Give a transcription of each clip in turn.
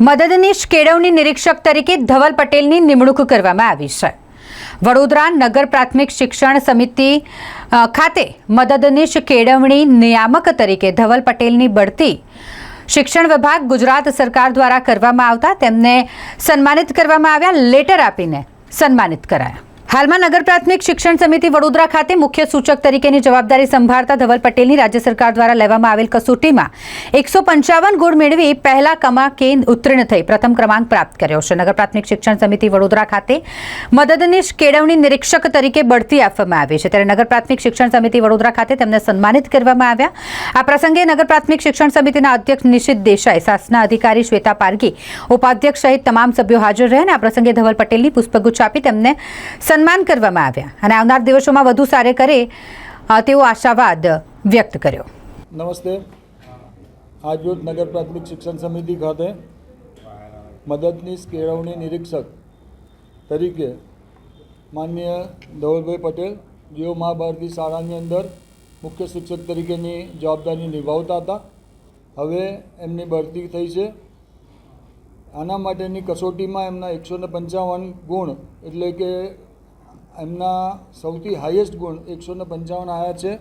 મદદનીશ કેળવણી નિરીક્ષક તરીકે ધવલ પટેલની નિમણૂક કરવામાં આવી છે। વડોદરા નગર પ્રાથમિક શિક્ષણ સમિતિ ખાતે મદદનીશ કેળવણી નિયામક તરીકે ધવલ પટેલની બઢતી શિક્ષણ વિભાગ ગુજરાત સરકાર દ્વારા કરવામાં આવતા તેમને સન્માનિત કરવામાં આવ્યા। લેટર આપીને સન્માનિત કરાયા। હાલમાં નગર પ્રાથમિક શિક્ષણ સમિતિ વડોદરા ખાતે મુખ્ય સૂચક તરીકેની જવાબદારી સંભાળતા ધવલ પટેલની રાજ્ય સરકાર દ્વારા લેવામાં આવેલ કસોટીમાં 155 ગુણ મેળવી પહેલા ક્રમાંકે ઉત્તીર્ણ થઈ પ્રથમ ક્રમાંક પ્રાપ્ત કર્યો છે। નગર પ્રાથમિક શિક્ષણ સમિતિ વડોદરા ખાતે મદદનીશ કેળવણી નિરીક્ષક તરીકે બઢતી આપવામાં આવી છે, ત્યારે નગર પ્રાથમિક શિક્ષણ સમિતિ વડોદરા ખાતે તેમને સન્માનિત કરવામાં આવ્યા। આ પ્રસંગે નગર પ્રાથમિક શિક્ષણ સમિતિના અધ્યક્ષ નિશિત દેસાઈ, શાસના અધિકારી શ્વેતા પારગી, ઉપાધ્યક્ષ સહિત તમામ સભ્યો હાજર રહ્યા। આ પ્રસંગે ધવલ પટેલની પુષ્પગુચ્છ આપી તેમને સન્માન કરવામાં આવ્યા અને આવનાર દિવસોમાં વધુ સારું કરે તેવો આશાવાદ વ્યક્ત કર્યો। નમસ્તે। આજરોજ નગર પ્રાથમિક શિક્ષણ સમિતિ ખાતે મદદનીશ કેળવણી નિરીક્ષક તરીકે માનનીય ધવલભાઈ પટેલ, જેઓ મા ભારતી શાળાની અંદર મુખ્ય શિક્ષક તરીકેની જવાબદારી નિભાવતા હતા, હવે એમની બઢતી થઈ છે। આના માટેની કસોટીમાં એમના 155 ગુણ એટલે કે એમના સૌથી હાઈએસ્ટ ગુણ 155 આવ્યા છે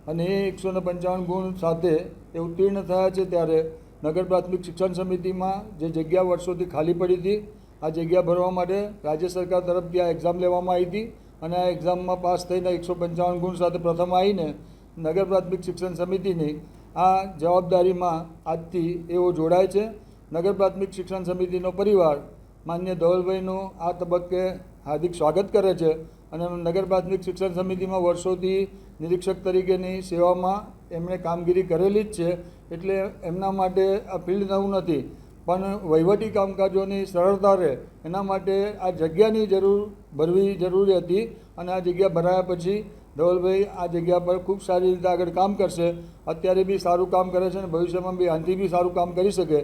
અને એ 155 ગુણ સાથે એ ઉત્તીર્ણ થયા છે। ત્યારે નગર પ્રાથમિક શિક્ષણ સમિતિમાં જે જગ્યા વર્ષોથી ખાલી પડી હતી, આ જગ્યા ભરવા માટે રાજ્ય સરકાર તરફથી આ એક્ઝામ લેવામાં આવી હતી અને આ એક્ઝામમાં પાસ થઈને 155 ગુણ સાથે પ્રથમ આવીને નગર પ્રાથમિક શિક્ષણ સમિતિની આ જવાબદારીમાં આજથી એઓ જોડાય છે। નગર પ્રાથમિક શિક્ષણ સમિતિનો પરિવાર માન્ય ધવલભાઈનું આ તબક્કે હાર્દિક સ્વાગત કરે છે અને નગર પ્રાથમિક શિક્ષણ સમિતિમાં વર્ષોથી નિરીક્ષક તરીકેની સેવામાં એમણે કામગીરી કરેલી જ છે, એટલે એમના માટે આ ફિલ્ડ નવું નથી, પણ વહીવટી કામકાજોની સરળતા રહે એના માટે આ જગ્યાની ભરવી જરૂરી હતી અને આ જગ્યા ભરાયા પછી ધવલભાઈ આ જગ્યા પર ખૂબ સારી રીતે આગળ કામ કરશે। અત્યારે બી સારું કામ કરે છે અને ભવિષ્યમાં બી આનાથી બી સારું કામ કરી શકે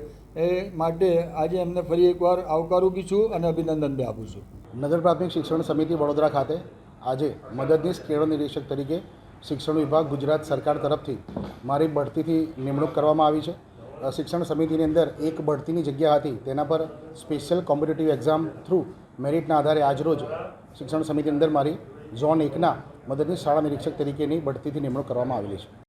એ માટે આજે એમને ફરી એકવાર આવકારું બી છું અને અભિનંદન બી આપું છું। નગર પ્રાથમિક શિક્ષણ સમિતિ વડોદરા ખાતે આજે મદદનીશ કેળવણી નિરીક્ષક તરીકે શિક્ષણ વિભાગ ગુજરાત સરકાર તરફથી મારી બઢતીથી નિમણૂક કરવામાં આવી છે। શિક્ષણ સમિતિની અંદર એક બઢતીની જગ્યા હતી, તેના પર સ્પેશિયલ કોમ્પિટિટિવ એક્ઝામ થ્રુ મેરિટના આધારે આજરોજ શિક્ષણ સમિતિની અંદર મારી ઝોન 1ના મદદનીશ શાળા નિરીક્ષક તરીકેની બઢતીથી નિમણૂક કરવામાં આવેલી છે।